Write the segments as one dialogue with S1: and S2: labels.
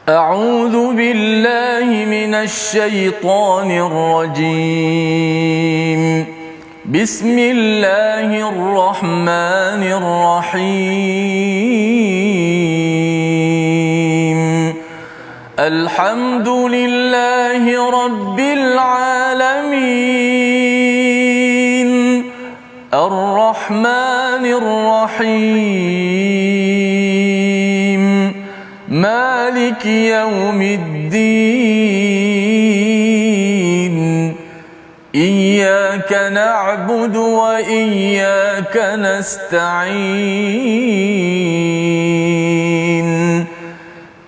S1: أعوذ بالله من الشيطان الرجيم. بسم الله الرحمن الرحيم. الحمد لله رب العالمين الرحمن الرحيم مالك يوم الدين إياك نعبد وإياك نستعين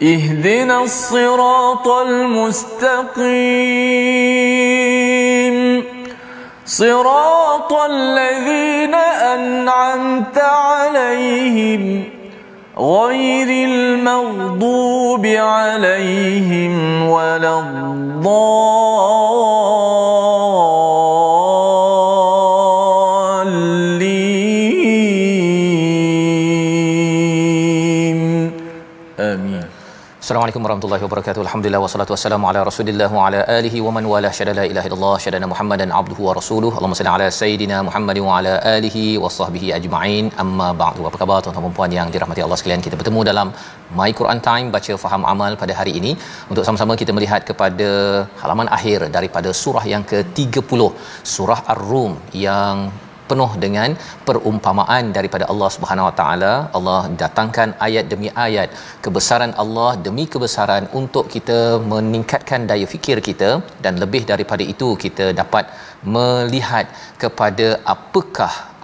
S1: اهدنا الصراط المستقيم صراط الذين أنعمت عليهم غير المغضوب عليهم ولا الضالين آمين.
S2: Assalamualaikum warahmatullahi wabarakatuh. Alhamdulillah wassalatu wassalamu ala Rasulillah wa ala alihi wa man wala syada la ilaha illallah syadana Muhammadan abduhu wa rasuluhu. Allahumma salli ala sayidina Muhammadin wa ala alihi wa sahbihi ajma'in. Amma ba'du. Apa khabar tuan-tuan dan puan yang dirahmati Allah sekalian? Kita bertemu dalam My Quran Time baca faham amal pada hari ini untuk sama-sama kita melihat kepada halaman akhir daripada surah yang ke-30, surah Ar-Rum, yang penuh dengan perumpamaan daripada Allah Subhanahu Wa Taala. Allah datangkan ayat demi ayat kebesaran Allah demi kebesaran untuk kita meningkatkan daya fikir kita, dan lebih daripada itu kita dapat melihat kepada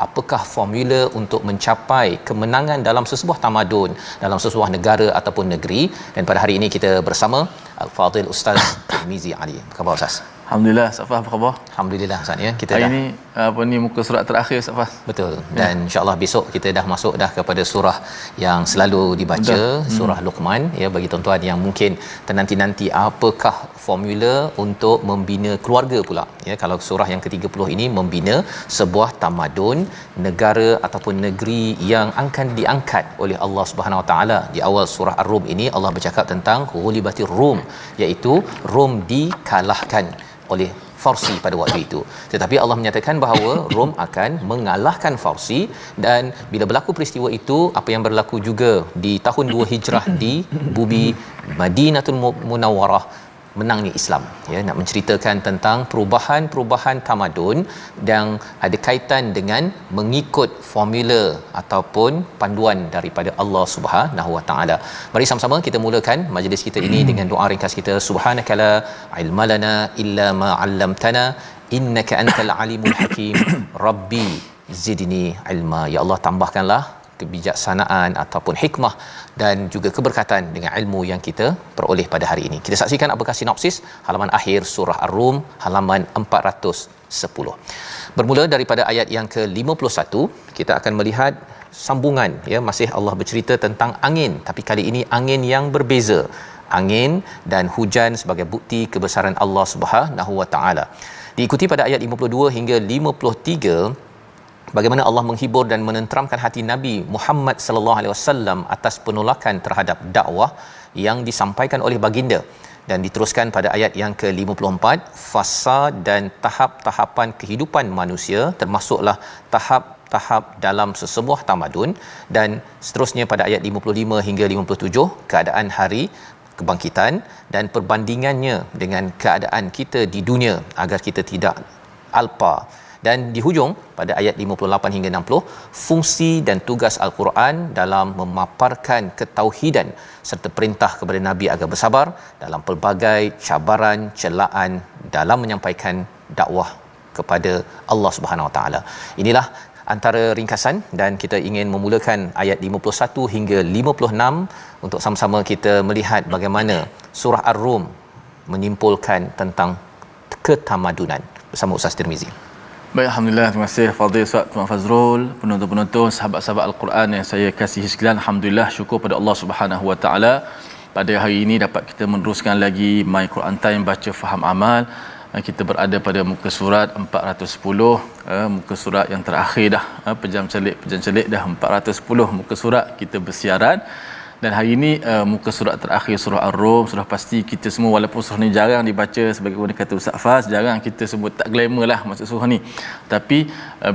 S2: apakah formula untuk mencapai kemenangan dalam sesebuah tamadun, dalam sesebuah negara ataupun negeri. Dan pada hari ini kita bersama Al-Fadhil Ustaz Tirmizi Ali. Apa khabar Ustaz?
S1: Alhamdulillah, Safah, apa khabar?
S2: Alhamdulillah Ustaz ya. Kita
S1: hari
S2: dah
S1: ini muka surat terakhir Safah.
S2: Betul. Dan insya-Allah besok kita dah masuk dah kepada surah yang selalu dibaca, surah Luqman ya, bagi tuan-tuan yang mungkin ternanti-nanti apakah formula untuk membina keluarga pula ya. Kalau surah yang ke-30 ini membina sebuah tamadun, negara ataupun negeri yang akan diangkat oleh Allah Subhanahu Wa Taala. Di awal surah Ar-Rum ini Allah bercakap tentang ghulibatir Rum, iaitu Rom dikalahkan oleh Farsi pada waktu itu. Tetapi Allah menyatakan bahawa Rom akan mengalahkan Farsi, dan bila berlaku peristiwa itu, apa yang berlaku juga di tahun 2 Hijrah di bumi Madinatul Munawwarah, menangnya Islam ya. Nak menceritakan tentang perubahan tamadun yang ada kaitan dengan mengikut formula ataupun panduan daripada Allah Subhanahu Wa Taala. Mari sama-sama kita mulakan majlis kita ini dengan doa ringkas kita. Subhanakala ilmalana illa ma 'allamtana innaka antal alimul hakim. Rabbi zidni ilma. Ya Allah, tambahkanlah kebijaksanaan ataupun hikmah dan juga keberkatan dengan ilmu yang kita peroleh pada hari ini. Kita saksikan apakah sinopsis halaman akhir surah Ar-Rum, halaman 410. Bermula daripada ayat yang ke-51, kita akan melihat sambungan ya. Masih Allah bercerita tentang angin, tapi kali ini angin yang berbeza. Angin dan hujan sebagai bukti kebesaran Allah Subhanahu Wa Taala. Diikuti pada ayat 52 hingga 53 bagaimana Allah menghibur dan menenteramkan hati Nabi Muhammad sallallahu alaihi wasallam atas penolakan terhadap dakwah yang disampaikan oleh baginda. Dan diteruskan pada ayat yang ke-54, fasa dan tahap-tahapan kehidupan manusia, termasuklah tahap-tahap dalam sesebuah tamadun. Dan seterusnya pada ayat 55 hingga 57, keadaan hari kebangkitan dan perbandingannya dengan keadaan kita di dunia agar kita tidak alpa. Dan di hujung pada ayat 58 hingga 60, fungsi dan tugas Al-Quran dalam memaparkan ketauhidan serta perintah kepada Nabi agar bersabar dalam pelbagai cabaran, celaan dalam menyampaikan dakwah kepada Allah Subhanahu Wa Taala. Inilah antara ringkasan, dan kita ingin memulakan ayat 51 hingga 56 untuk sama-sama kita melihat bagaimana surah Ar-Rum menyimpulkan tentang ketamadunan bersama Ustaz Tirmizi.
S1: Baik, alhamdulillah, terima kasih Fadil Ustaz Tuan Fazrul, penonton-penonton, sahabat-sahabat Al-Quran yang saya kasihi sekalian. Alhamdulillah, syukur pada Allah Subhanahu Wa Taala. Pada hari ini dapat kita meneruskan lagi My Quran Time baca faham amal. Kita berada pada muka surat 410, muka surat yang terakhir dah, pejam celik dah 410 muka surat kita bersiaran. Dan hari ini muka surat terakhir surah Ar-Rum, sudah pasti kita semua, walaupun surah ni jarang dibaca, sebagaimana kata Ustaz Faz, jarang kita sebut, tak glamour lah maksud surah ni. Tapi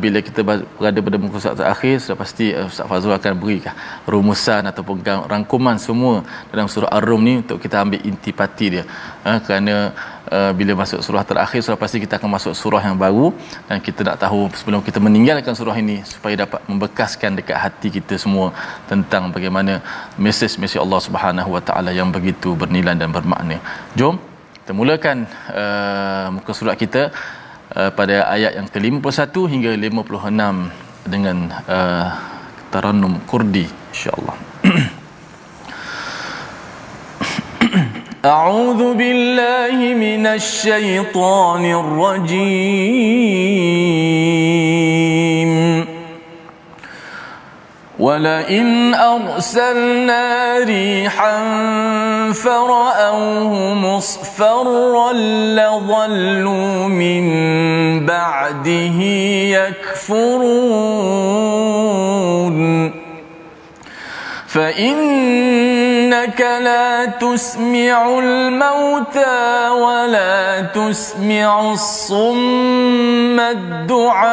S1: bila kita berada pada muka surat terakhir, sudah pasti Ustaz Fazrul akan berikan rumusan ataupun rangkuman semua dalam surah Ar-Rum ni untuk kita ambil intipati dia. Kerana bila masuk surah terakhir, sudah pasti kita akan masuk surah yang baru, dan kita nak tahu sebelum kita meninggalkan surah ini supaya dapat membekaskan dekat hati kita semua tentang bagaimana mesej Allah Subhanahu Wa Taala yang begitu bernilai dan bermakna. Jom kita mulakan muka surat kita pada ayat yang ke-51 hingga 56 dengan Tarannum Kurdi, insya-Allah. أعوذ بالله من الشيطان الرجيم ولئن أرسلنا ريحا فرأوه مصفرا لظلوا من بعده يكفرون فإنك لا تسمع الموتى ولا تسمع الصم الدعاء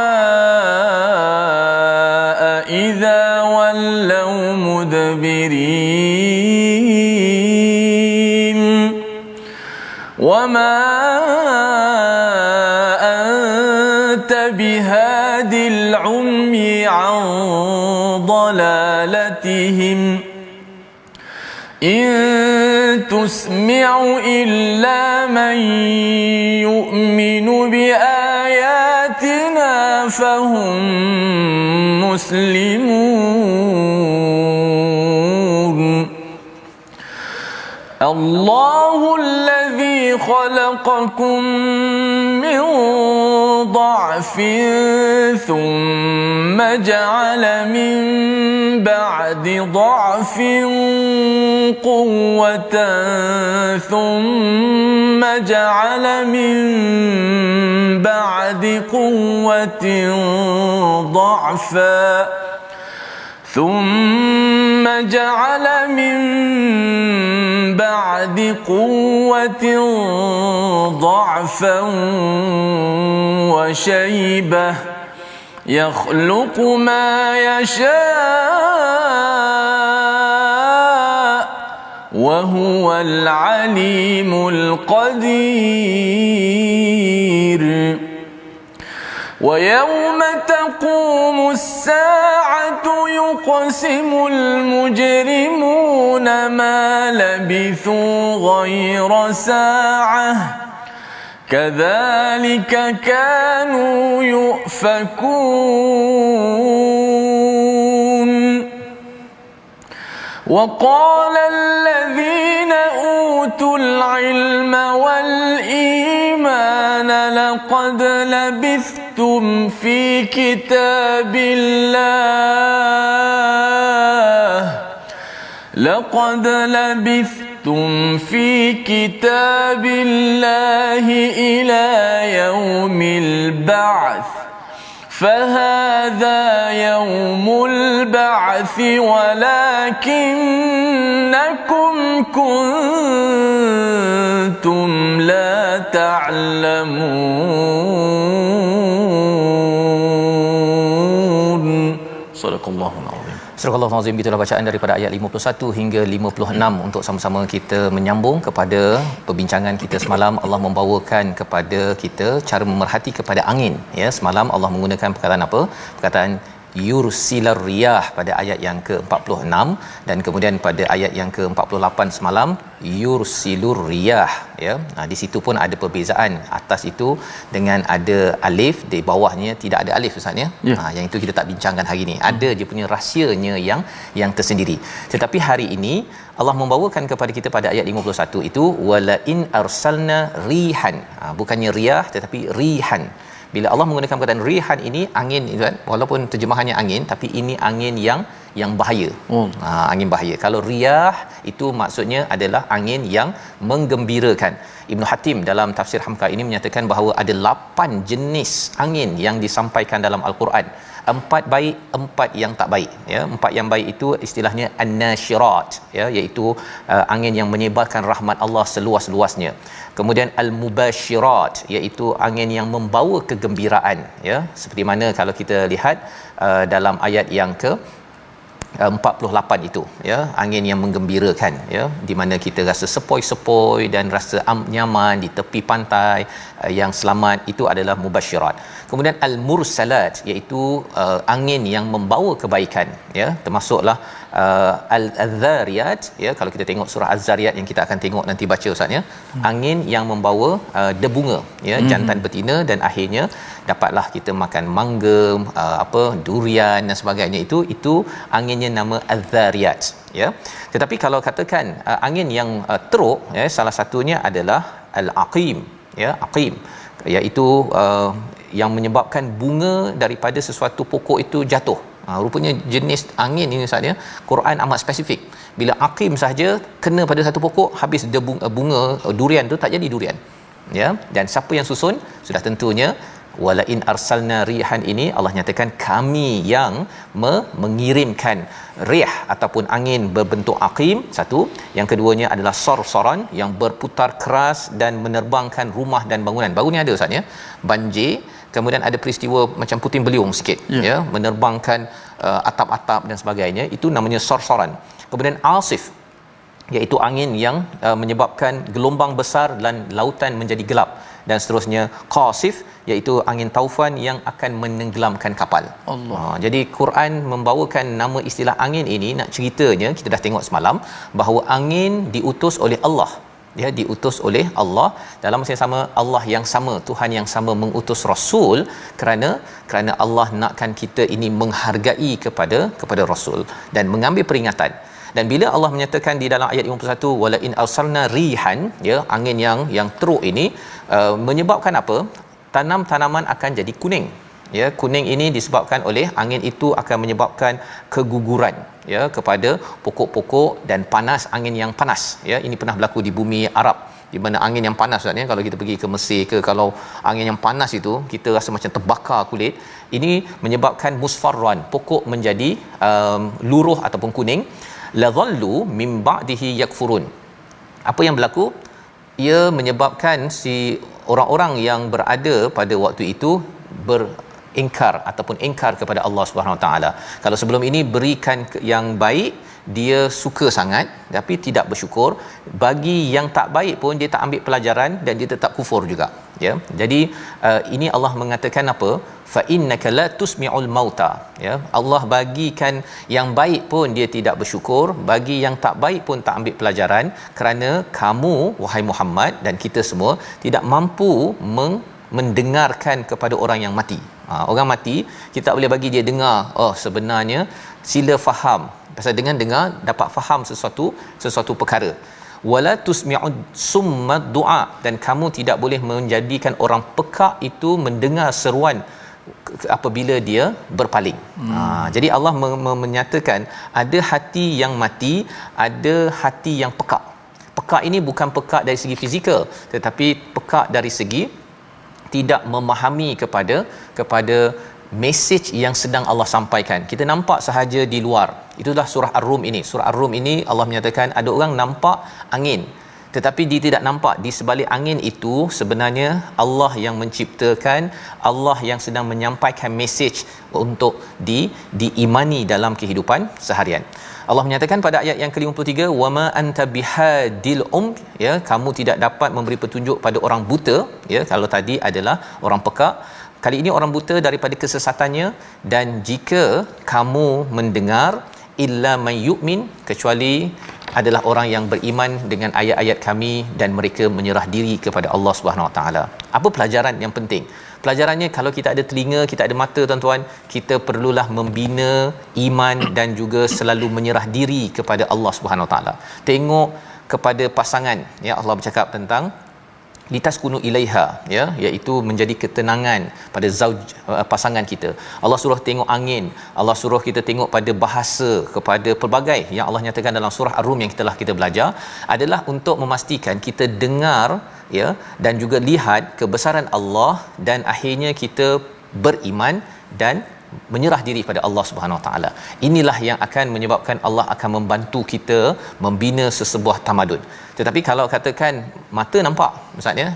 S1: إذا ولوا مدبرين وما أنت بهاد العمي عن ضلالتهم إن تسمع إلا من يؤمن بآياتنا فهم مسلمون الله الذي خلقكم من ضعف ثم جعل من بعد ضعف قوة ثم جعل من بعد قوة ضعفا ثم جعل من بعد قوة ضعفا وشيبة يخلق ما يشاء وهو العليم القدير ويوم تقوم الساعة يقسم المجرمون ما لبثوا غير ساعة كذلك كانوا يؤفكون وقال الذين أوتوا العلم والإيمان لقد لبثتم في كتاب الله لقد لبثتم في كتاب الله إلى يوم البعث فهذا يوم البعث ولكنكم كنتم لا تعلمون صدق الله العظيم.
S2: Surah Al-Azim, itulah bacaan daripada ayat 51 hingga 56 untuk sama-sama kita menyambung kepada perbincangan kita semalam. Allah membawakan kepada kita cara memerhati kepada angin, ya. Semalam Allah menggunakan perkataan apa? Perkataan yursilar riyah pada ayat yang ke-46, dan kemudian pada ayat yang ke-48 semalam yursilur riyah, ya. Di situ pun ada perbezaan, atas itu dengan ada alif, di bawahnya tidak ada alif, Ustaz, ya. Yang itu kita tak bincangkan hari ini. Ada dia punya rahsianya yang tersendiri. Tetapi hari ini Allah membawakan kepada kita pada ayat 51 itu wala in arsalna rihan. Bukannya riyah tetapi rihan. Bila Allah menggunakan perkataan rihan ini, angin itu kan, walaupun terjemahannya angin, tapi ini angin yang bahaya. Angin bahaya. Kalau riyah itu maksudnya adalah angin yang menggembirakan. Ibnu Hatim dalam tafsir Hamka ini menyatakan bahawa ada 8 jenis angin yang disampaikan dalam Al-Quran. empat baik, empat yang tak baik, ya. Empat yang baik itu istilahnya an-nasyirat, ya, iaitu angin yang menyebarkan rahmat Allah seluas-luasnya. Kemudian al-mubasyirat, iaitu angin yang membawa kegembiraan, ya, seperti mana kalau kita lihat dalam ayat yang ke 48 itu, ya, angin yang menggembirakan, ya, di mana kita rasa sepoi-sepoi dan rasa nyaman di tepi pantai, yang selamat, itu adalah mubasyirat. Kemudian al-mursalat, iaitu angin yang membawa kebaikan, ya, termasuklah al-zariyat, ya, kalau kita tengok surah az-zariyat yang kita akan tengok nanti baca Ustaz, ya, angin yang membawa debunga, ya, jantan betina, dan akhirnya dapatlah kita makan mangga, durian dan sebagainya. Itu anginnya nama az-zariyat, ya. Tetapi kalau katakan angin yang teruk, ya, salah satunya adalah al-aqim, ya, aqim, iaitu yang menyebabkan bunga daripada sesuatu pokok itu jatuh. Rupanya jenis angin ini saja Quran amat spesifik. Bila aqim saja kena pada satu pokok, habis bunga durian tu tak jadi durian, ya. Dan siapa yang susun? Sudah tentunya wala in arsalna rihan, ini Allah nyatakan kami yang mengirimkan rih ataupun angin berbentuk aqim, satu. Yang keduanya adalah sorsoran, yang berputar keras dan menerbangkan rumah dan bangunan. Baru ni ada Ustaz, ya, banjir, kemudian ada peristiwa macam puting beliung sikit, ya, menerbangkan atap-atap dan sebagainya, itu namanya sorsoran. Kemudian asif, iaitu angin yang menyebabkan gelombang besar dan lautan menjadi gelap, dan seterusnya. Qasif, iaitu angin taufan yang akan menenggelamkan kapal. Allah. Jadi Quran membawakan nama istilah angin ini, nak ceritanya kita dah tengok semalam bahawa angin diutus oleh Allah, ya, diutus oleh Allah. Dalam masa yang sama, Allah yang sama, Tuhan yang sama mengutus rasul kerana Allah nakkan kita ini menghargai kepada rasul dan mengambil peringatan. Dan bila Allah menyatakan di dalam ayat 51 wala in arsalna rihan, ya, angin yang teruk ini menyebabkan apa? Tanaman akan jadi kuning, ya. Kuning ini disebabkan oleh angin itu akan menyebabkan keguguran, ya, kepada pokok-pokok, dan panas, angin yang panas, ya. Ini pernah berlaku di bumi Arab, di mana angin yang panas, ya, kalau kita pergi ke Mesir ke, kalau angin yang panas itu kita rasa macam terbakar kulit. Ini menyebabkan musfarran, pokok menjadi luruh ataupun kuning. La dhallu mim ba'dihi yakfurun. Apa yang berlaku? Ia menyebabkan si orang-orang yang berada pada waktu itu beringkar ataupun ingkar kepada Allah Subhanahu Wa Taala. Kalau sebelum ini berikan yang baik, dia suka sangat, tapi tidak bersyukur. Bagi yang tak baik pun dia tak ambil pelajaran dan dia tetap kufur juga, ya. Jadi ini Allah mengatakan apa? Fa innaka la tusmi'ul mauta, ya. Allah bagikan yang baik pun dia tidak bersyukur, bagi yang tak baik pun tak ambil pelajaran, kerana kamu wahai Muhammad dan kita semua tidak mampu mendengarkan kepada orang yang mati. Orang mati kita boleh bagi dia dengar, oh sebenarnya sila faham, pasal dengan dengar dapat faham sesuatu perkara. Wala tusmi'ud summa du'a, dan kamu tidak boleh menjadikan orang pekak itu mendengar seruan apabila dia berpaling. Jadi Allah menyatakan ada hati yang mati, ada hati yang pekak. Pekak ini bukan pekak dari segi fizikal, tetapi pekak dari segi tidak memahami kepada mesej yang sedang Allah sampaikan. Kita nampak sahaja di luar. Itulah surah Ar-Rum ini. Surah Ar-Rum ini Allah menyatakan ada orang nampak angin, tetapi dia tidak nampak di sebalik angin itu sebenarnya Allah yang menciptakan, Allah yang sedang menyampaikan mesej untuk diimani dalam kehidupan seharian. Allah menyatakan pada ayat yang ke-53, wama anta bihadil ya, kamu tidak dapat memberi petunjuk pada orang buta, ya. Kalau tadi adalah orang pekak, kali ini orang buta daripada kesesatannya. Dan jika kamu mendengar illa may yu'min, kecuali adalah orang yang beriman dengan ayat-ayat kami dan mereka menyerah diri kepada Allah Subhanahu Wa Taala. Apa pelajaran yang penting? Pelajarannya, kalau kita ada telinga, kita ada mata, tuan-tuan, kita perlulah membina iman dan juga selalu menyerah diri kepada Allah Subhanahu Wa Taala. Tengok kepada pasangan, ya, Allah bercakap tentang litaskunu ilaiha, ya, iaitu menjadi ketenangan pada zauj, pasangan kita. Allah suruh tengok angin, Allah suruh kita tengok pada bahasa, kepada pelbagai yang Allah nyatakan dalam surah Ar-Rum yang kita belajar, adalah untuk memastikan kita dengar, ya, dan juga lihat kebesaran Allah, dan akhirnya kita beriman dan menyerah diri pada Allah Subhanahu Wa Taala. Inilah yang akan menyebabkan Allah akan membantu kita membina sesebuah tamadun. Tetapi kalau katakan mata nampak, maksudnya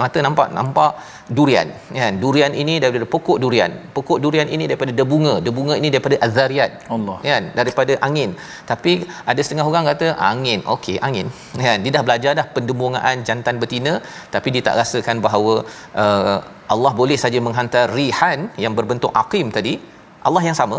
S2: mata nampak durian, kan? Durian ini daripada pokok durian. Pokok durian ini daripada debunga. Debunga ini daripada azariyat.
S1: Allah.
S2: Kan? Daripada angin. Tapi ada setengah orang kata angin. Okey, angin. Kan? Dia dah belajar dah pendebungaan jantan betina, tapi dia tak rasakan bahawa Allah boleh saja menghantar rihan yang berbentuk aqim tadi. Allah yang sama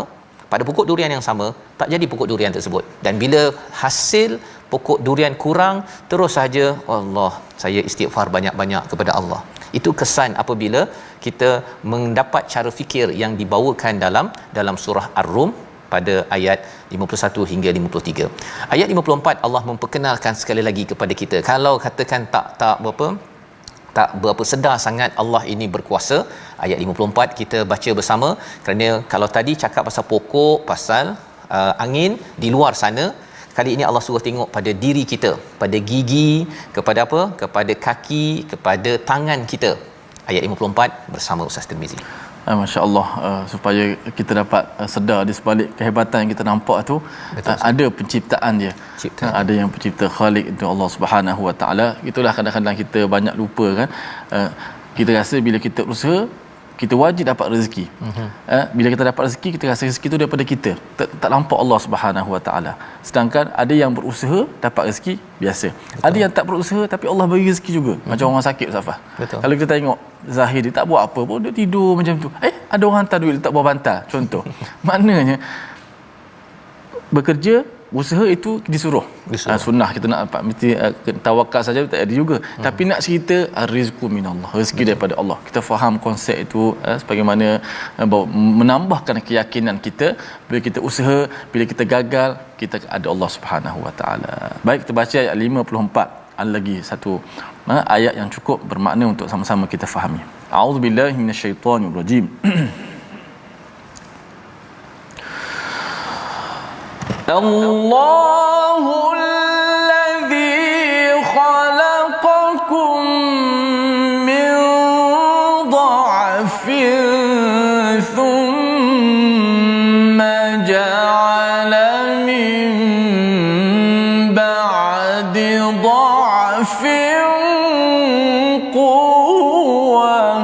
S2: pada pokok durian yang sama, tak jadi pokok durian tersebut. Dan bila hasil pokok durian kurang, terus saja Allah, saya istighfar banyak-banyak kepada Allah. Itu kesan apabila kita mendapat cara fikir yang dibawakan dalam surah Ar-Rum pada ayat 51 hingga 53. Ayat 54 Allah memperkenalkan sekali lagi kepada kita. Kalau katakan tak berapa sedar sangat Allah ini berkuasa, ayat 54 kita baca bersama, kerana kalau tadi cakap pasal pokok, pasal angin di luar sana, kali ini Allah suruh tengok pada diri kita, pada gigi, kepada apa? Kepada kaki, kepada tangan kita. Ayat 54 bersama Ustaz Tirmizi.
S1: Masya Allah, supaya kita dapat sedar di sebalik kehebatan yang kita nampak tu, ada penciptaan dia. Ada yang pencipta, Khalik itu Allah Subhanahu Wa Taala. Itulah kadang-kadang kita banyak lupa kan. Kita rasa bila kita usaha, kita wajib dapat rezeki. Bila kita dapat rezeki, kita rasa rezeki itu daripada kita. Tak nampak Allah Subhanahu Wa Taala. Sedangkan ada yang berusaha dapat rezeki biasa. Betul. Ada yang tak berusaha tapi Allah bagi rezeki juga. Macam orang sakit, Ustaz Fah. Kalau kita tengok Zahir, dia tak buat apa pun, dia tidur macam tu. Ada orang hantar duit, dia tak buat bantal, contoh. Maknanya bekerja, usaha itu disuruh. Sunnah kita nak dapat mesti tawakal saja tak ada juga. Tapi nak cerita rizqu minallah, rezeki daripada Allah. Kita faham konsep itu sebagaimana menambahkan keyakinan kita. Bila kita usaha, bila kita gagal, kita ada Allah Subhanahu Wa Taala. Baik, kita baca ayat 54. Ada lagi satu ayat yang cukup bermakna untuk sama-sama kita fahami. A'udzubillahi minasyaitonirrajim. Allahul ladzi khalaqakum min dha'fin thumma ja'ala min ba'di dha'fin quwwah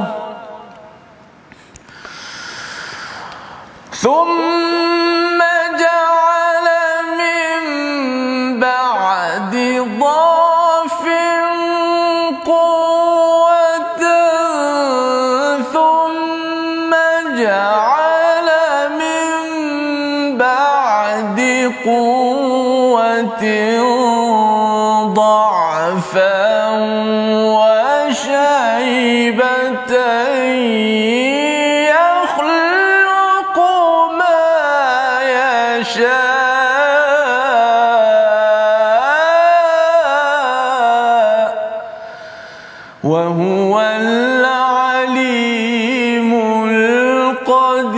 S1: thumma ja'ala min ba'di dha'fin quwwatan thumma ja'ala min ba'di quwwatin ضعفا وشيبة يخلق ما يشاء وهو العليم القدير.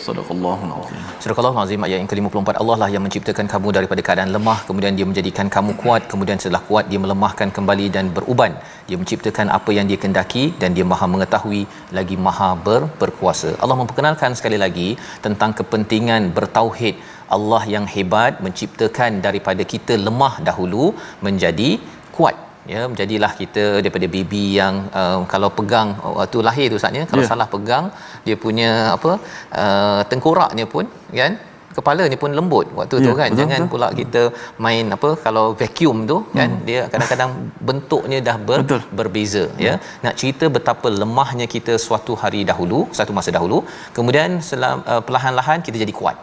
S1: صدق الله العظيم.
S2: Surah Al-Azim ayat yang ke-54, Allah lah yang menciptakan kamu daripada keadaan lemah, kemudian dia menjadikan kamu kuat, kemudian setelah kuat dia melemahkan kembali dan beruban. Dia menciptakan apa yang dia kehendaki dan dia Maha mengetahui lagi Maha berkuasa. Allah memperkenalkan sekali lagi tentang kepentingan bertauhid. Allah yang hebat menciptakan daripada kita lemah dahulu menjadi kuat. Ya, menjadilah kita daripada baby yang kalau pegang waktu lahir tu Ustaznya, kalau salah pegang dia punya tengkoraknya pun kan, kepalanya pun lembut waktu tu kan.
S1: Betul,
S2: jangan pula kita main kalau vacuum tu kan, dia kadang-kadang bentuknya dah berbeza. Ya, nak cerita betapa lemahnya kita suatu masa dahulu, kemudian perlahan-lahan kita jadi kuat.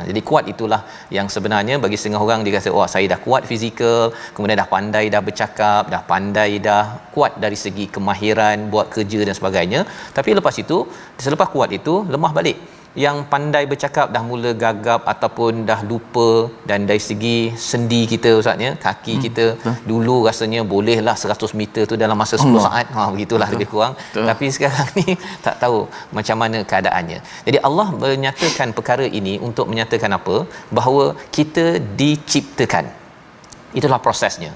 S2: Jadi kuat itulah yang sebenarnya bagi setengah orang dia kata, saya dah kuat fizikal, kemudian dah pandai dah bercakap, dah pandai dah kuat dari segi kemahiran buat kerja dan sebagainya. Tapi lepas itu, selepas kuat itu lemah balik. Yang pandai bercakap dah mula gagap ataupun dah lupa. Dan dari segi sendi kita Ustaznya, kaki kita dulu rasanya bolehlah 100 meter tu dalam masa 10 saat. Begitulah lebih kurang. Tapi sekarang ni tak tahu macam mana keadaannya. Jadi Allah menyatakan perkara ini untuk menyatakan apa? Bahawa kita diciptakan. Itulah prosesnya.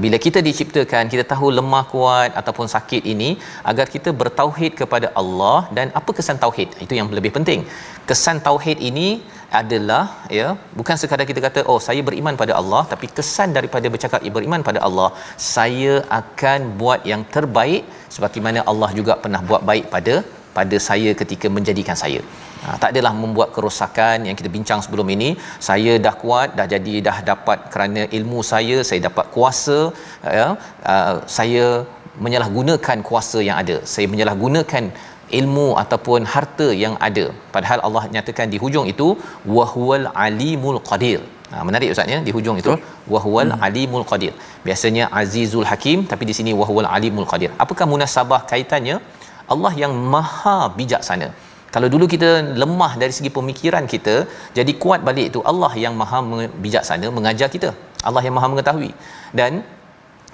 S2: Bila kita diciptakan, kita tahu lemah kuat ataupun sakit ini, agar kita bertauhid kepada Allah. Dan apa kesan tauhid? Itu yang lebih penting. Kesan tauhid ini adalah, ya, bukan sekadar kita kata oh saya beriman pada Allah, tapi kesan daripada bercakap beriman pada Allah, saya akan buat yang terbaik sebagaimana Allah juga pernah buat baik pada saya ketika menjadikan saya. Tak adalah membuat kerosakan yang kita bincang sebelum ini. Saya dah kuat, dah jadi, dah dapat kerana ilmu saya dapat kuasa, ya, saya menyalahgunakan kuasa yang ada, saya menyalahgunakan ilmu ataupun harta yang ada. Padahal Allah nyatakan di hujung itu wahwal alimul qadir. Menarik ustaz ya, di hujung itu wahwal alimul qadir. Biasanya azizul hakim, tapi di sini wahwal alimul qadir. Apakah munasabah kaitannya? Allah yang maha bijaksana. Kalau dulu kita lemah dari segi pemikiran kita, jadi kuat balik itu Allah yang maha bijaksana mengajar kita. Allah yang maha mengetahui. Dan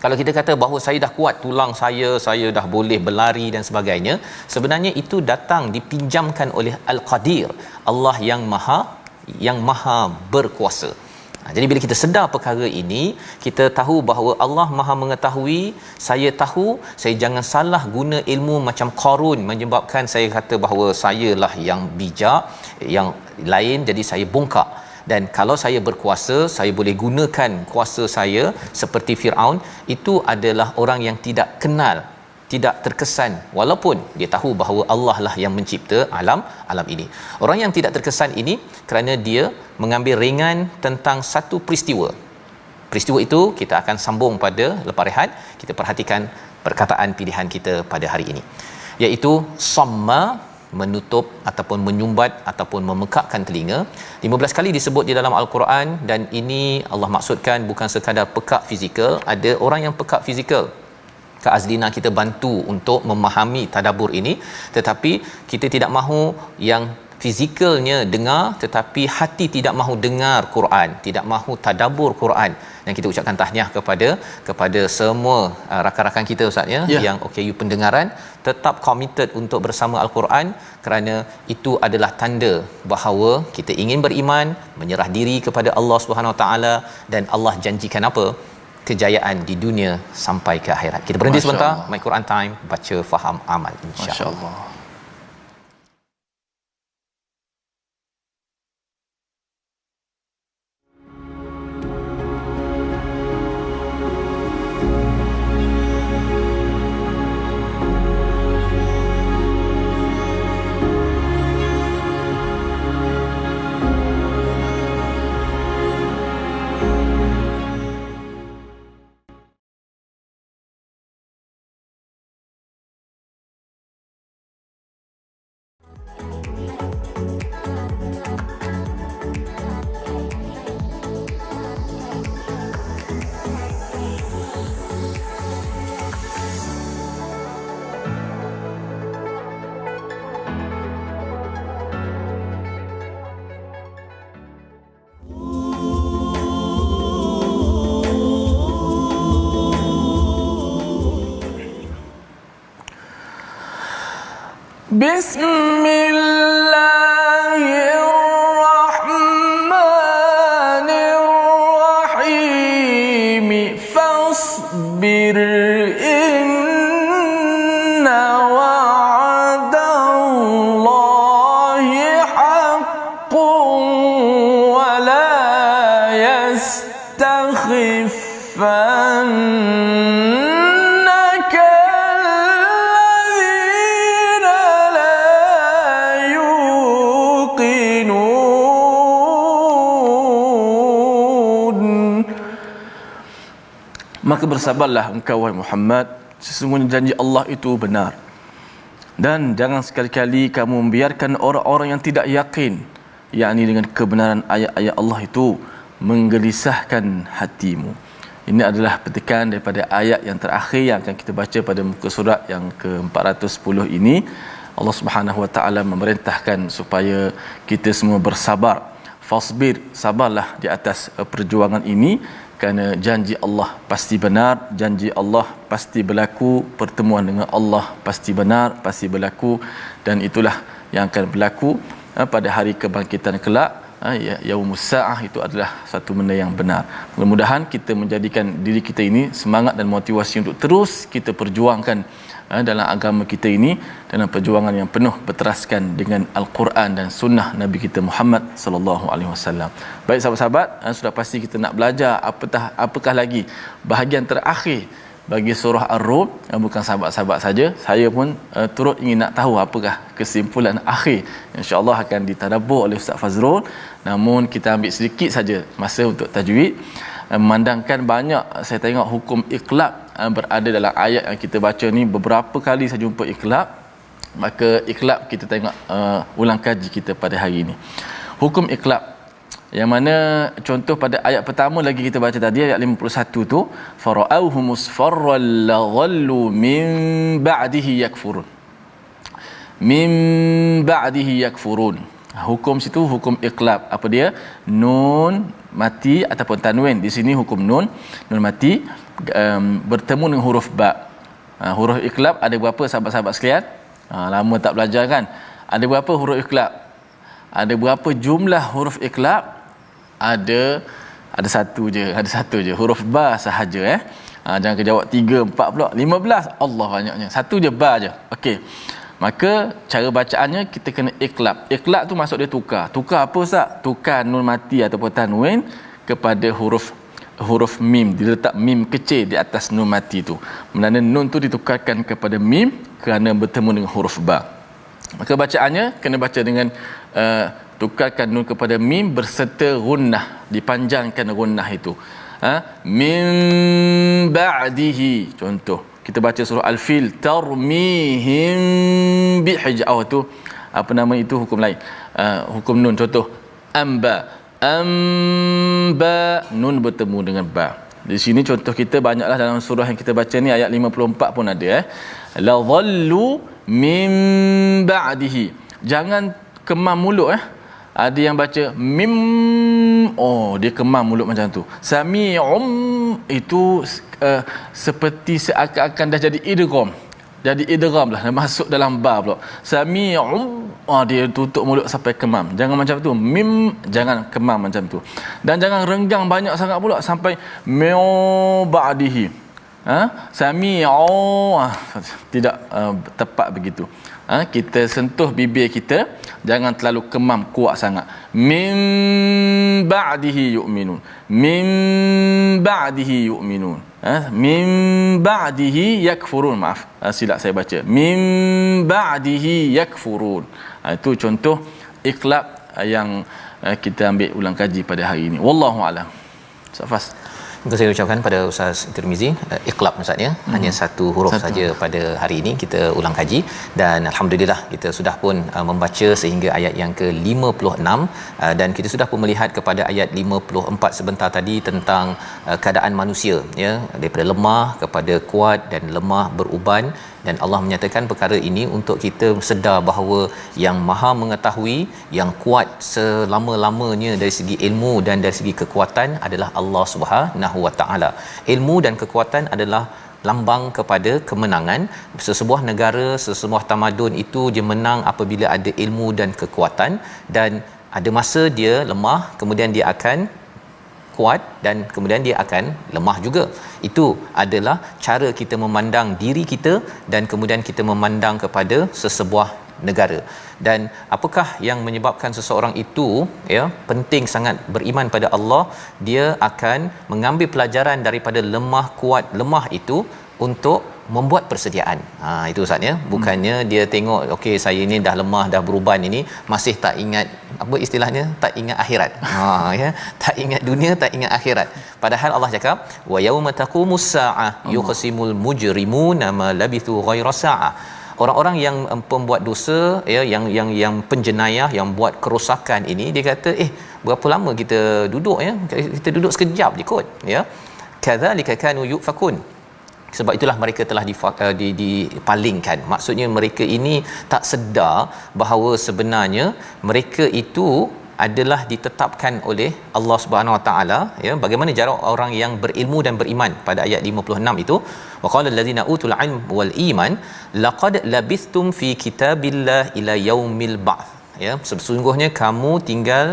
S2: kalau kita kata bahawa saya dah kuat, tulang saya dah boleh berlari dan sebagainya, sebenarnya itu datang dipinjamkan oleh Al-Qadir, Allah yang maha berkuasa. Jadi bila kita sedar perkara ini, kita tahu bahawa Allah maha mengetahui. Saya tahu saya jangan salah guna ilmu macam Qarun, menyebabkan saya kata bahawa sayalah yang bijak, yang lain jadi saya bongkak. Dan kalau saya berkuasa, saya boleh gunakan kuasa saya seperti Firaun. Itu adalah orang yang tidak kenal, tidak terkesan, walaupun dia tahu bahawa Allah lah yang mencipta alam ini. Orang yang tidak terkesan ini kerana dia mengambil ringan tentang satu peristiwa. Peristiwa itu kita akan sambung pada lepas rehat. Kita perhatikan perkataan pilihan kita pada hari ini, iaitu samma, menutup ataupun menyumbat ataupun memekakkan telinga. 15 kali disebut di dalam Al-Quran, dan ini Allah maksudkan bukan sekadar pekak fizikal. Ada orang yang pekak fizikal, Kak Azlina kita bantu untuk memahami tadabbur ini, tetapi kita tidak mahu yang fizikalnya dengar tetapi hati tidak mahu dengar Quran, tidak mahu tadabbur Quran. Dan kita ucapkan tahniah kepada semua rakan-rakan kita ustaz ya, yang OKU pendengaran tetap committed untuk bersama Al-Quran, kerana itu adalah tanda bahawa kita ingin beriman, menyerah diri kepada Allah Subhanahu Wa Taala, dan Allah janjikan apa? Kejayaan di dunia sampai ke akhirat. Kita berhenti sebentar. My Quran Time, baca, faham, amal, insya-Allah.
S1: Bismillahirrahmanirrahim. Fasbir inna wa'dallahi haqqun wa la yastakhifan maka bersabarlah engkau wahai Muhammad, sesungguhnya janji Allah itu benar. Dan jangan sekali-kali kamu membiarkan orang-orang yang tidak yakin, yakni dengan kebenaran ayat-ayat Allah itu, menggelisahkan hatimu. Ini adalah petikan daripada ayat yang terakhir yang akan kita baca pada muka surat yang ke-410 ini. Allah Subhanahu Wa Taala memerintahkan supaya kita semua bersabar. Fasbir, sabarlah di atas perjuangan ini, kerana janji Allah pasti benar, janji Allah pasti berlaku, pertemuan dengan Allah pasti benar, pasti berlaku, dan itulah yang akan berlaku pada hari kebangkitan kelak. yaumus saah itu adalah satu benda yang benar. Mudah-mudahan kita menjadikan diri kita ini semangat dan motivasi untuk terus kita perjuangkan dalam agama kita ini, dalam perjuangan yang penuh berteraskan dengan Al-Quran dan sunnah Nabi kita Muhammad sallallahu alaihi wasallam. Baik sahabat-sahabat, sudah pasti kita nak belajar apakah lagi bahagian terakhir bagi surah Ar-Rum. Bukan sahabat-sahabat saja, saya pun turut ingin nak tahu apakah kesimpulan akhir. Insya-Allah akan ditadabbur oleh Ustaz Fazrul. Namun kita ambil sedikit saja masa untuk tajwid. Memandangkan banyak saya tengok hukum iqlab berada dalam ayat yang kita baca ni, beberapa kali saya jumpa iqlab. Maka iqlab kita tengok ulang kaji kita pada hari ini. Hukum iqlab yang mana contoh pada ayat pertama lagi kita baca tadi, ayat 51 tu, fara'auhu musfarran laghallu min ba'dihi yakfurun. Min ba'dihi yakfurun. Hukum situ hukum iqlab. Apa dia? Nun mati ataupun tanwin. Di sini hukum nun mati bertemu dengan huruf ba. Huruf iqlab ada berapa sahabat-sahabat sekalian? Lama tak belajar kan? Ada berapa huruf iqlab? Ada berapa jumlah huruf iqlab? Ada satu je, huruf ba sahaja. Jangan kejawab 3, 4 pula, 15. Allah banyaknya. Satu je, ba je. Okey. Maka cara bacaannya kita kena iqlab. Iqlab tu maksud dia tukar. Tukar apa Ustaz? Tukar nun mati ataupun tanwin kepada huruf mim. Diletak mim kecil di atas nun mati tu. Maknanya nun tu ditukarkan kepada mim kerana bertemu dengan huruf ba. Maka bacaannya kena baca dengan tukarkan nun kepada mim berserta gunnah, dipanjangkan gunnah itu. Min ba'dihi, contoh kita baca surah Al-Fil, tarmihim bihijau tu apa nama itu hukum lain. Hukum nun, contoh amba nun bertemu dengan ba. Di sini contoh kita banyaklah dalam surah yang kita baca ni, ayat 54 pun ada. La dhallu min ba'dihi, jangan kemam mulut. Ada yang baca mim, dia kemam mulut macam tu. Sami'um itu seperti seakan-akan dah jadi idgham. Jadi idgham lah, masuk dalam ba pula. Sami'um, dia tutup mulut sampai kemam. Jangan macam tu. Mim, jangan kemam macam tu. Dan jangan renggang banyak sangat pula sampai mi'u ba'dihi. Sami'u, tidak tepat begitu. Kita sentuh bibir kita, jangan terlalu kemam kuat sangat. Min ba'dihi yu'minun. Min ba'dihi yu'minun. Min ba'dihi yakfurun. Maaf, silap saya baca. Min ba'dihi yakfurun. Itu contoh iqlab yang kita ambil ulang kaji pada hari ini. Wallahu a'lam. Safas.
S2: Mungkin saya ucapkan pada Ustaz Tirmizi, iqlab maksudnya hanya satu huruf saja pada hari ini kita ulang kaji, dan alhamdulillah kita sudah pun membaca sehingga ayat yang ke-56, dan kita sudah pun melihat kepada ayat 54 sebentar tadi tentang keadaan manusia, ya, daripada lemah kepada kuat dan lemah beruban, dan Allah menyatakan perkara ini untuk kita sedar bahawa yang maha mengetahui, yang kuat selama-lamanya dari segi ilmu dan dari segi kekuatan adalah Allah Subhanahu wa taala. Ilmu dan kekuatan adalah lambang kepada kemenangan. Sesebuah negara, sesebuah tamadun itu dia menang apabila ada ilmu dan kekuatan, dan ada masa dia lemah, kemudian dia akan kuat, dan kemudian dia akan lemah juga. Itu adalah cara kita memandang diri kita dan kemudian kita memandang kepada sesebuah negara. Dan apakah yang menyebabkan seseorang itu, ya, penting sangat beriman pada Allah, dia akan mengambil pelajaran daripada lemah kuat lemah itu untuk membuat persediaan. Itu Ustaz, ya. Bukannya dia tengok okey saya ni dah lemah, dah beruban ini, masih tak ingat apa istilahnya, tak ingat akhirat. Ya, tak ingat dunia, tak ingat akhirat. Padahal Allah cakap wa yauma taqumus saah yuqsimul mujrimuna ma labithu ghaira saah. Orang-orang yang pembuat dosa, ya, yang penjenayah, yang buat kerosakan ini, dia kata berapa lama kita duduk, ya, kita duduk sekejap je kot, ya. Kadzalika kanu yufakun. Sebab itulah mereka telah dipalingkan. Maksudnya mereka ini tak sedar bahawa sebenarnya mereka itu adalah ditetapkan oleh Allah Subhanahu Wa Taala, ya. Bagaimana jarak orang yang berilmu dan beriman pada ayat 56 itu, waqala allazina utul ilm wal iman laqad labithtum fi kitabillah ila yaumil ba'th, ya. Sesungguhnya kamu tinggal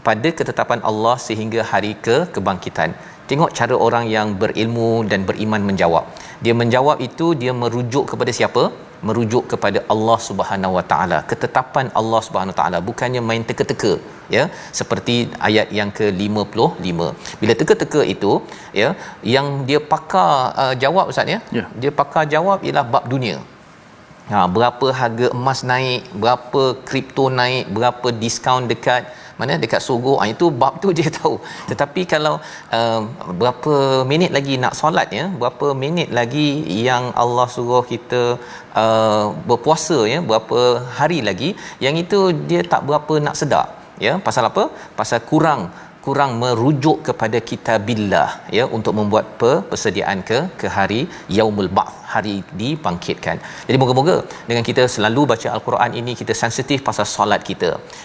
S2: pada ketetapan Allah sehingga hari kebangkitan. Tengok cara orang yang berilmu dan beriman menjawab. Dia menjawab itu, dia merujuk kepada siapa? Merujuk kepada Allah Subhanahu Wa Taala, ketetapan Allah Subhanahu Wa Taala, bukannya main teka-teka, ya, seperti ayat yang ke-55. Bila teka-teka itu, ya, yang dia pakar jawab ustaz, ya, dia pakar jawab ialah bab dunia. Berapa harga emas naik, berapa kripto naik, berapa diskaun dekat mana, dekat Sogo, itu bab tu dia tahu. Tetapi kalau berapa minit lagi nak solat, ya, berapa minit lagi yang Allah suruh kita berpuasa, ya, berapa hari lagi, yang itu dia tak berapa nak sedar, ya. Pasal apa? Pasal kurang merujuk kepada kitabillah, ya, untuk membuat persediaan ke hari yaumul ba'ts, hari dibangkitkan. Jadi moga-moga dengan kita selalu baca al-Quran ini, kita sensitif pasal solat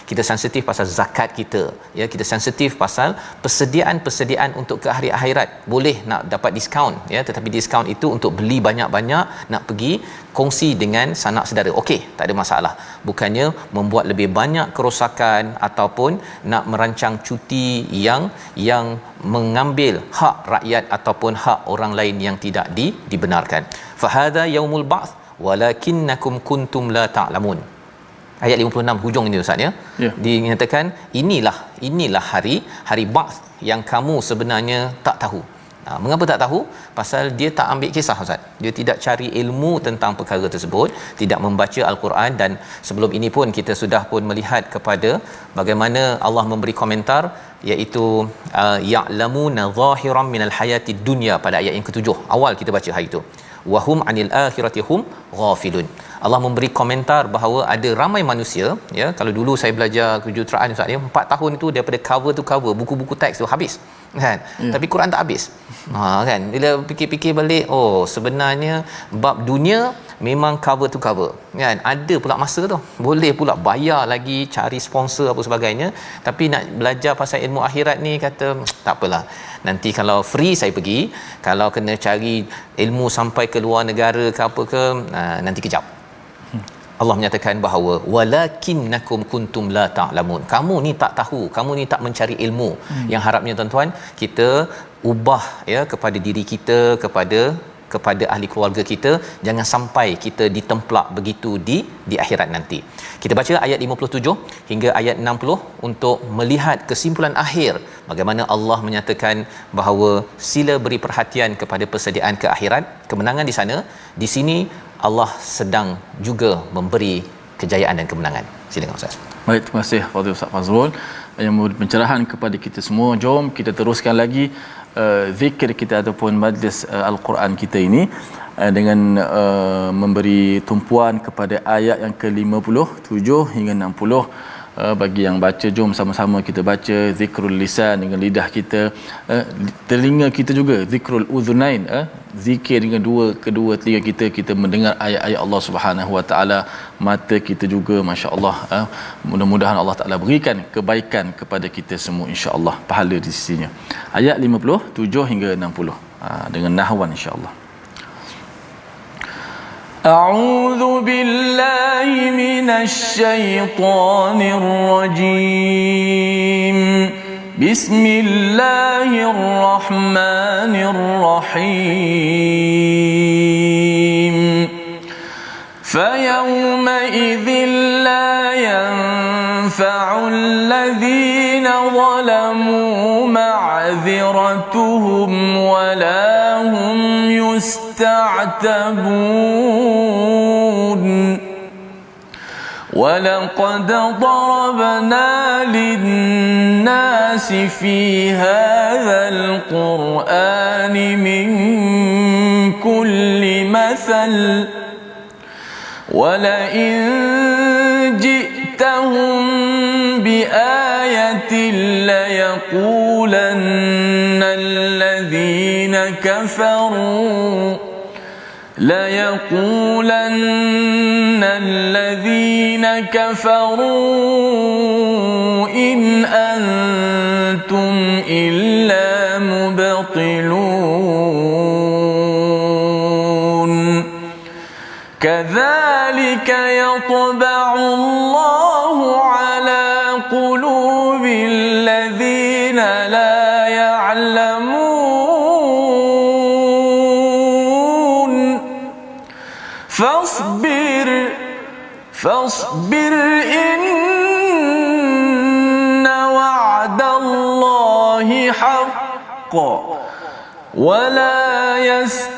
S2: kita sensitif pasal zakat kita, ya, kita sensitif pasal persediaan untuk ke hari akhirat. Boleh nak dapat diskaun, ya, tetapi diskaun itu untuk beli banyak-banyak, nak pergi kongsi dengan sanak saudara, okey, tak ada masalah. Bukannya membuat lebih banyak kerosakan ataupun nak merancang cuti yang mengambil hak rakyat ataupun hak orang lain yang tidak dibenarkan. Fa hadza yaumul ba'ts walakinnakum kuntum la ta'lamun. Ayat 56 hujung ini ustaz, ya. Dinyatakan inilah hari ba'ts yang kamu sebenarnya tak tahu. Mengapa tak tahu? Pasal dia tak ambil kisah ustaz. Dia tidak cari ilmu tentang perkara tersebut, tidak membaca al-Quran. Dan sebelum ini pun kita sudah pun melihat kepada bagaimana Allah memberi komentar, iaitu ya'lamuna zahiran minal hayatid dunya, pada ayat yang ke-7 awal kita baca hari itu. Wahum anil akhirati hum ghafilun. Allah memberi komentar bahawa ada ramai manusia, ya, kalau dulu saya belajar kejuruteraan ustaz, ya, 4 tahun itu daripada cover to cover buku-buku teks tu habis, kan, tapi Quran tak habis. Kan, bila fikir-fikir balik, oh sebenarnya bab dunia memang cover to cover, kan. Ada pula masa tu boleh pula bayar lagi, cari sponsor apa sebagainya, tapi nak belajar pasal ilmu akhirat ni kata tak apalah, nanti kalau free saya pergi, kalau kena cari ilmu sampai ke luar negara ke apa ke, nanti kejap. Allah menyatakan bahawa walakinnakum kuntum la ta'lamun. Kamu ni tak tahu, kamu ni tak mencari ilmu. Yang harapnya tuan-tuan kita ubah, ya, kepada diri kita, kepada ahli keluarga kita, jangan sampai kita ditemplak begitu di akhirat nanti. Kita baca ayat 57 hingga ayat 60 untuk melihat kesimpulan akhir bagaimana Allah menyatakan bahawa sila beri perhatian kepada persediaan ke akhirat, kemenangan di sana. Di sini Allah sedang juga memberi kejayaan dan kemenangan. Silakan Ustaz.
S1: Baik, terima kasih kepada Ustaz Fazrul yang memberi pencerahan kepada kita semua. Jom kita teruskan lagi zikir kita ataupun majlis al-Quran kita ini dengan memberi tumpuan kepada ayat yang ke-57 hingga 60. Bagi yang baca, jom sama-sama kita baca zikrul lisan dengan lidah kita, telinga kita juga zikrul uzunain, zikir dengan kedua telinga kita mendengar ayat-ayat Allah Subhanahu Wa Taala, mata kita juga, masya-Allah, mudah-mudahan Allah Taala berikan kebaikan kepada kita semua, insya-Allah, pahala di sisinya. Ayat 57 hingga 60 dengan nahwan, insya-Allah. أعوذ بالله من الشيطان الرجيم بسم الله الرحمن الرحيم فيومئذ لا ينفع الذين ظلموا معذرتهم ولا هم يستعتبون ولقد ضربنا للناس في هذا القرآن من كل مثل ولئن جئتهم بآية ليقولن الذين كفروا إن أنتم إلا مبطلون كذلك يطبع الله على قلوب الذين فاصبر إن وعد الله حق ولا يستخفنك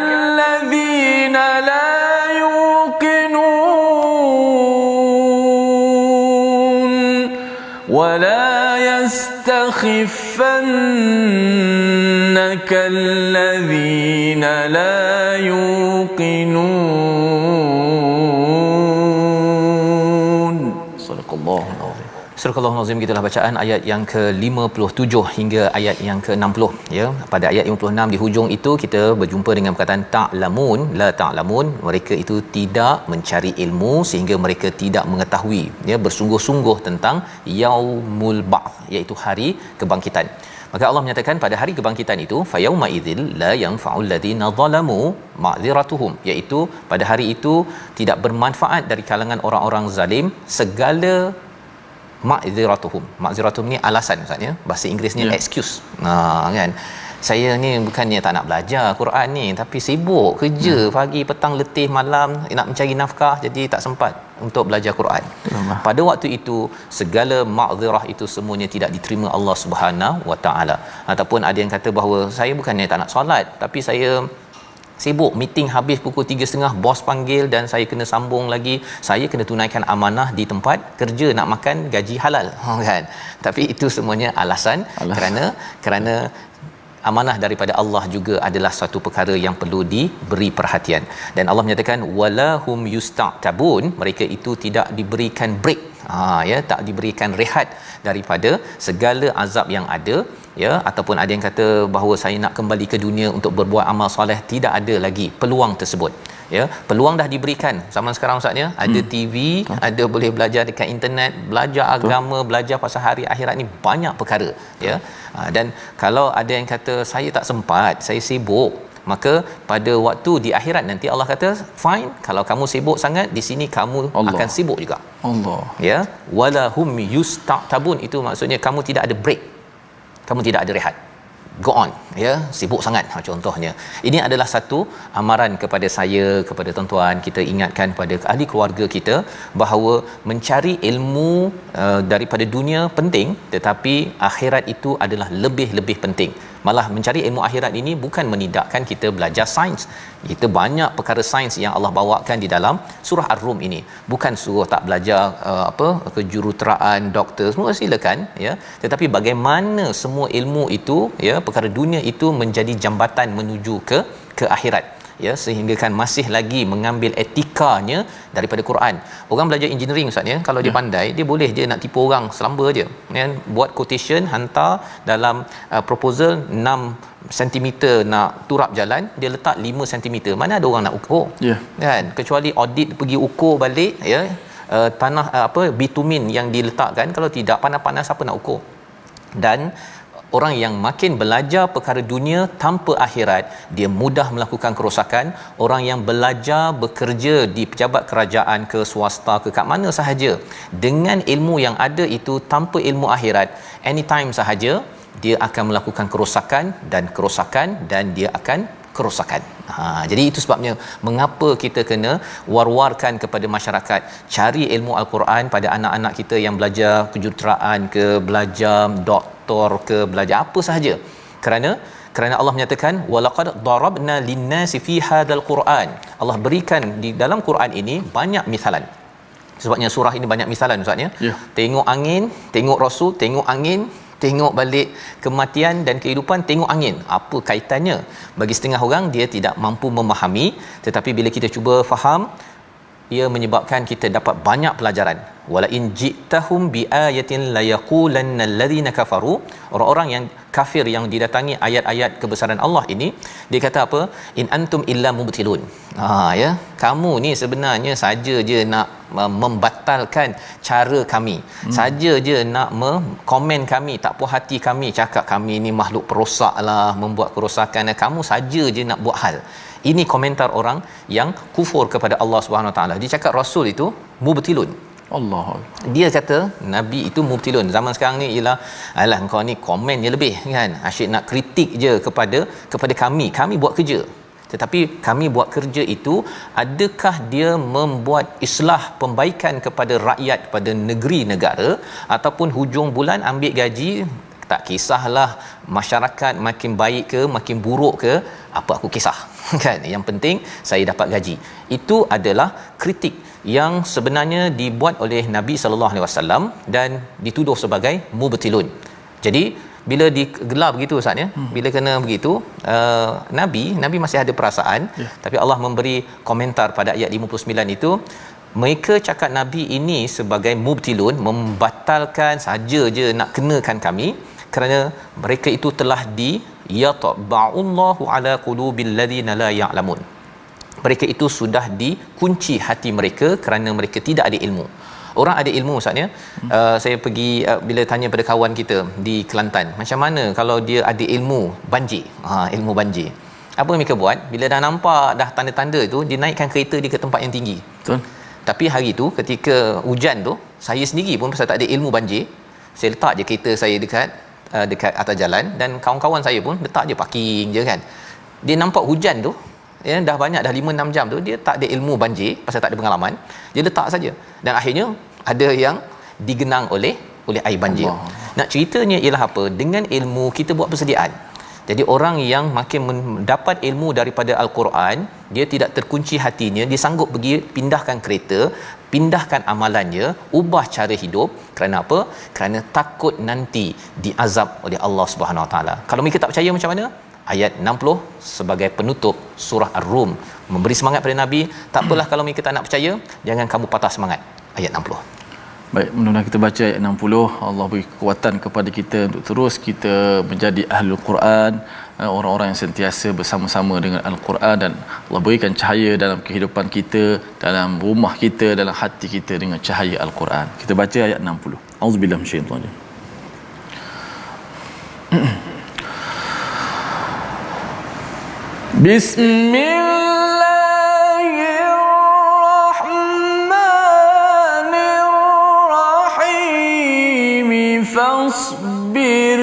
S1: الذين لا يوقنون ولا يستخفنك الذين لا يوقنون صدق الله العظيم.
S2: Surah Al-Azim, gitulah bacaan ayat yang ke-57 hingga ayat yang ke-60 ya. Pada ayat 56 di hujung itu kita berjumpa dengan perkataan ta'lamun, la ta'lamun, mereka itu tidak mencari ilmu sehingga mereka tidak mengetahui ya, bersungguh-sungguh tentang yaumul ba'ts, iaitu hari kebangkitan. Maka Allah menyatakan pada hari kebangkitan itu fayauma idzil la yanfa'ul ladzina zalamu ma'dziratuhum, iaitu pada hari itu tidak bermanfaat dari kalangan orang-orang zalim segala ma'dziratuhum. Ma'dziratuhum ni alasan maksudnya, bahasa Inggerisnya excuse. Kan, saya ni bukannya tak nak belajar Quran ni, tapi sibuk kerja pagi petang letih malam nak mencari nafkah, jadi tak sempat untuk belajar Quran. Pada waktu itu segala ma'dzirah itu semuanya tidak diterima Allah Subhanahu Wa Taala. Ataupun ada yang kata bahawa saya bukannya tak nak solat, tapi saya sibuk meeting habis pukul 3.30, bos panggil dan saya kena sambung lagi, saya kena tunaikan amanah di tempat kerja nak makan gaji halal kan. Tapi itu semuanya alasan. Kerana amanah daripada Allah juga adalah satu perkara yang perlu diberi perhatian. Dan Allah menyatakan walahum yusta'tabun, mereka itu tidak diberikan break, ya, tak diberikan rehat daripada segala azab yang ada ya. Ataupun ada yang kata bahawa saya nak kembali ke dunia untuk berbuat amal soleh, tidak ada lagi peluang tersebut ya. Peluang dah diberikan zaman sekarang ustaznya, ada TV, ada boleh belajar dekat internet, belajar agama, belajar pasal hari akhirat ni, banyak perkara ya. Dan kalau ada yang kata saya tak sempat, saya sibuk, maka pada waktu di akhirat nanti Allah kata fine, kalau kamu sibuk sangat di sini kamu akan sibuk juga.
S1: Allah
S2: ya, walahum yusta'tabun, itu maksudnya kamu tidak ada break, kamu tidak ada rehat, go on ya, sibuk sangat contohnya. Ini adalah satu amaran kepada saya, kepada tuan-tuan, kita ingatkan pada ahli keluarga kita bahawa mencari ilmu daripada dunia penting, tetapi akhirat itu adalah lebih-lebih penting. Malah mencari ilmu akhirat ini bukan menidakkan kita belajar sains. Kita banyak perkara sains yang Allah bawakan di dalam surah Ar-Rum ini. Bukan suruh tak belajar kejuruteraan, doktor, semua silakan ya. Tetapi bagaimana semua ilmu itu ya, perkara dunia itu menjadi jambatan menuju ke akhirat ya, sehingga kan masih lagi mengambil etikanya daripada Quran. Orang belajar engineering ustaz ya, kalau dia pandai, dia boleh je nak tipu orang selamba je kan, buat quotation hantar dalam proposal 6 cm nak turap jalan, dia letak 5 cm. Mana ada orang nak ukur kan, kecuali audit pergi ukur balik ya, tanah bitumin yang diletakkan, kalau tidak panas-panas siapa nak ukur. Dan orang yang makin belajar perkara dunia tanpa akhirat, dia mudah melakukan kerosakan. Orang yang belajar bekerja di pejabat kerajaan ke swasta ke kat mana sahaja, dengan ilmu yang ada itu tanpa ilmu akhirat, anytime sahaja dia akan melakukan kerosakan dan dia akan kerosakan. Jadi itu sebabnya mengapa kita kena war-warkan kepada masyarakat, cari ilmu Al-Quran pada anak-anak kita yang belajar kejuruteraan ke, belajar doktor ke, belajar apa sahaja. Kerana Allah menyatakan walaqad darabna lin-nasi fi hadzal Quran. Allah berikan di dalam Quran ini banyak misalan. Sebabnya surah ini banyak misalan ustaz ya. Tengok angin, tengok rasul, tengok angin, tengok balik kematian dan kehidupan, tengok angin. Apa kaitannya? Bagi setengah orang dia tidak mampu memahami, tetapi bila kita cuba faham, ia menyebabkan kita dapat banyak pelajaran. Wala in ji'tahum biayatin la yaqulanna alladhina kafaru, orang-orang yang kafir yang didatangi ayat-ayat kebesaran Allah ini, dia kata apa? In antum illa mubtilun. Ya, kamu ni sebenarnya saja je nak membatalkan cara kami, saja je nak komen kami, tak puas hati kami, cakap kami ni makhluk perosak lah, membuat kerosakan, kamu saja je nak buat hal. Ini komentar orang yang kufur kepada Allah Subhanahu Wa Taala. Dia cakap rasul itu mubtilun.
S1: Allah.
S2: Dia kata nabi itu mubtilun. Zaman sekarang ni ialah alah kau ni komen je lebih kan, asyik nak kritik je kepada kami buat kerja. tetapi kami buat kerja itu, adakah dia membuat islah pembaikan kepada rakyat, kepada negeri negara, ataupun hujung bulan ambil gaji, tak kisahlah masyarakat makin baik ke makin buruk ke, apa aku kisah kan, yang penting saya dapat gaji. Itu adalah kritik yang sebenarnya dibuat oleh Nabi sallallahu alaihi wasallam dan dituduh sebagai mubtilun. Jadi bila digelar begitu Ustaz ya, bila kena begitu, Nabi masih ada perasaan, tapi Allah memberi komentar pada ayat 59 itu, mereka cakap Nabi ini sebagai mubtilun, membatalkan saja je nak kenakan kami, kerana mereka itu telah yatba'ullahu ala qulubil ladzina la ya'lamun. Mereka itu sudah dikunci hati mereka kerana mereka tidak ada ilmu. Orang ada ilmu Ustaz ya. Saya pergi bila tanya pada kawan kita di Kelantan, macam mana kalau dia ada ilmu banjir? Ilmu banjir. Apa mereka buat? Bila dah nampak dah tanda-tanda tu, dia naikkan kereta dia ke tempat yang tinggi.
S1: Betul.
S2: Tapi hari tu ketika hujan tu, saya sendiri pun pasal tak ada ilmu banjir, saya letak je kereta saya dekat atas jalan, dan kawan-kawan saya pun letak je parking je kan. Dia nampak hujan tu, ya, dah banyak dah 5-6 jam tu, dia tak ada ilmu banjir pasal tak ada pengalaman, dia letak saja, dan akhirnya ada yang digenang oleh air banjir. Allah. Nak ceritanya ialah apa? Dengan ilmu kita buat persediaan. Jadi orang yang makin mendapat ilmu daripada Al-Quran, dia tidak terkunci hatinya, dia sanggup pergi pindahkan kereta, pindahkan amalannya, ubah cara hidup. Kerana apa? Kerana takut nanti diazab oleh Allah Subhanahu Wa Taala. Kalau mereka tak percaya, macam mana? Ayat 60 sebagai penutup surah Ar-Rum memberi semangat pada Nabi. Tak apalah kalau mereka tak nak percaya, jangan kamu patah semangat. Ayat 60.
S1: Baik, mudah-mudahan kita baca ayat 60. Allah beri kekuatan kepada kita untuk terus kita menjadi ahlul Quran, orang-orang yang sentiasa bersama-sama dengan Al-Quran, dan Allah berikan cahaya dalam kehidupan kita, dalam rumah kita, dalam hati kita dengan cahaya Al-Quran. Kita baca ayat 60. Auzubillahi minasyaitanir rajim. Bismillahirrahmanirrahim. Fasbir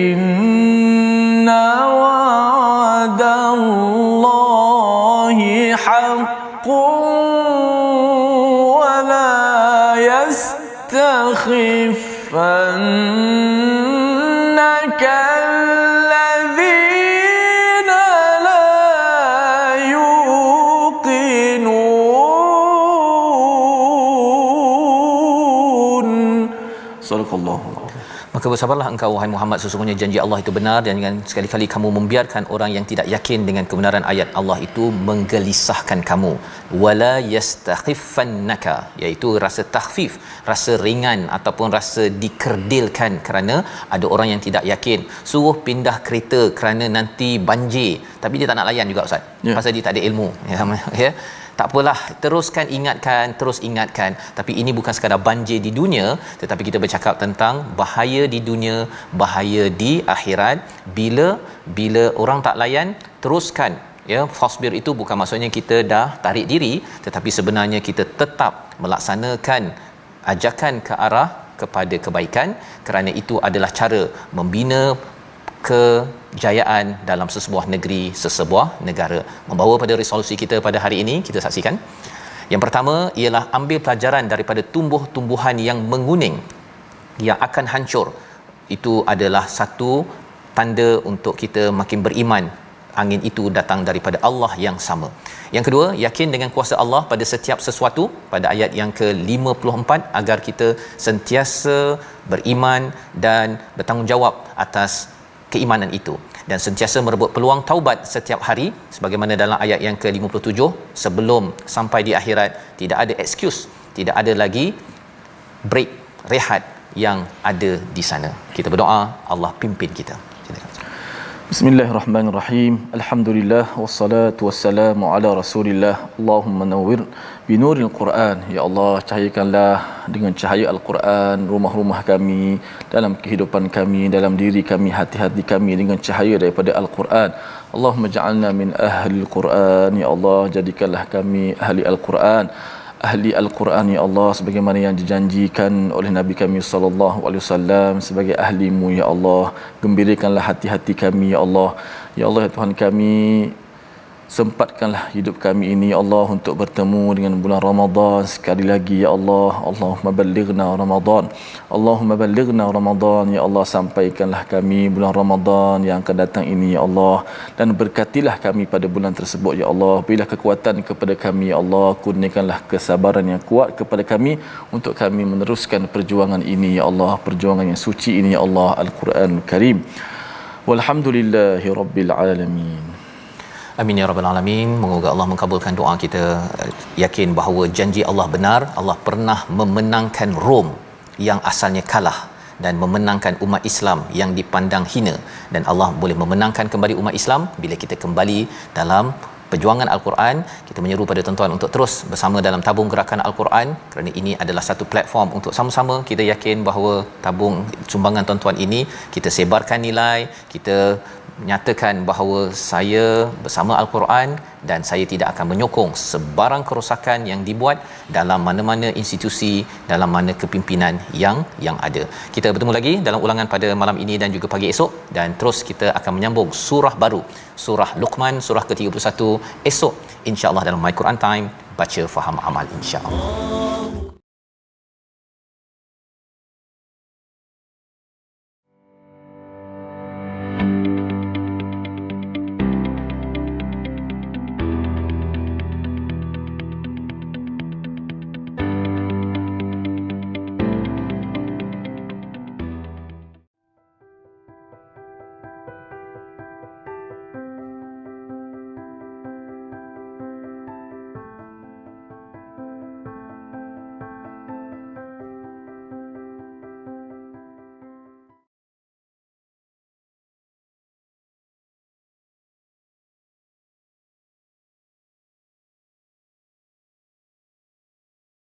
S1: inna wa'dallahi haqqun wa la yastakhifannaka Maka bersabarlah engkau wahai Muhammad, sesungguhnya janji Allah itu benar, dan jangan sekali-kali kamu membiarkan orang yang tidak yakin dengan kebenaran ayat Allah itu menggelisahkan kamu. Wala yastakhifannaka, iaitu rasa takhfif, rasa ringan ataupun rasa dikerdilkan kerana ada orang yang tidak yakin. Suruh pindah kereta kerana nanti banjir, tapi dia tak nak layan juga Ustaz. Pasal dia tak ada ilmu. Ya. Tak apalah, teruskan ingatkan, tapi ini bukan sekadar banjir di dunia, tetapi kita bercakap tentang bahaya di dunia, bahaya di akhirat. Bila orang tak layan, teruskan. Ya, fasbir itu bukan maksudnya kita dah tarik diri, tetapi sebenarnya kita tetap melaksanakan ajakan ke arah kepada kebaikan, kerana itu adalah cara membina kejayaan dalam sesebuah negeri, sesebuah negara. Membawa pada resolusi kita pada hari ini, kita saksikan. Yang pertama ialah ambil pelajaran daripada tumbuh-tumbuhan yang menguning, yang akan hancur. Itu adalah satu tanda untuk kita makin beriman. Angin itu datang daripada Allah yang sama. Yang kedua, yakin dengan kuasa Allah pada setiap sesuatu, pada ayat yang ke-54, agar kita sentiasa beriman dan bertanggungjawab atas keimanan itu, dan sentiasa merebut peluang taubat setiap hari, sebagaimana dalam ayat yang ke-57, sebelum sampai di akhirat tidak ada excuse, tidak ada lagi break, rehat yang ada di sana. Kita berdoa Allah pimpin kita. Bismillahirrahmanirrahim. Alhamdulillah wassalatu wassalamu ala Rasulillah. Allahumma nawwir binuril Quran. Ya Allah, cahayakanlah dengan cahaya Al-Quran rumah-rumah kami, dalam kehidupan kami, dalam diri kami, hati-hati kami dengan cahaya daripada Al-Quran. Allahumma ja'alna min ahli Al-Quran. Ya Allah, jadikanlah kami ahli Al-Quran. Ahli Al-Quran ya Allah, sebagaimana yang dijanjikan oleh Nabi kami sallallahu alaihi wasallam sebagai ahli-Mu ya Allah. Gembirakanlah hati-hati kami ya Allah. Ya Allah ya Tuhan kami, Sempatkanlah hidup kami ini ya Allah untuk bertemu dengan bulan Ramadan sekali lagi ya Allah. Allahumma ballighna Ramadan. Allahumma ballighna Ramadan ya Allah, sampaikanlah kami bulan Ramadan yang akan datang ini ya Allah, dan berkatilah kami pada bulan tersebut ya Allah. Berilah kekuatan kepada kami ya Allah, kurniakanlah kesabaran yang kuat kepada kami untuk kami meneruskan perjuangan ini ya Allah, perjuangan yang suci ini ya Allah, Al-Quran Karim. Walhamdulillahi rabbil alamin.
S2: Amin ya rabbal alamin. Moga Allah mengabulkan doa kita. Yakin bahawa janji Allah benar. Allah pernah memenangkan Rom yang asalnya kalah dan memenangkan umat Islam yang dipandang hina, dan Allah boleh memenangkan kembali umat Islam bila kita kembali dalam perjuangan Al-Quran. Kita menyeru pada tuan-tuan untuk terus bersama dalam tabung gerakan Al-Quran, kerana ini adalah satu platform untuk sama-sama kita yakin bahawa tabung sumbangan tuan-tuan ini kita sebarkan nilai, kita nyatakan bahawa saya bersama Al-Quran dan saya tidak akan menyokong sebarang kerosakan yang dibuat dalam mana-mana institusi, dalam mana kepimpinan yang ada. Kita bertemu lagi dalam ulangan pada malam ini dan juga pagi esok, dan terus kita akan menyambung surah baru, surah Luqman, surah ke-31 esok insya-Allah dalam My Quran Time, baca faham amal insya-Allah.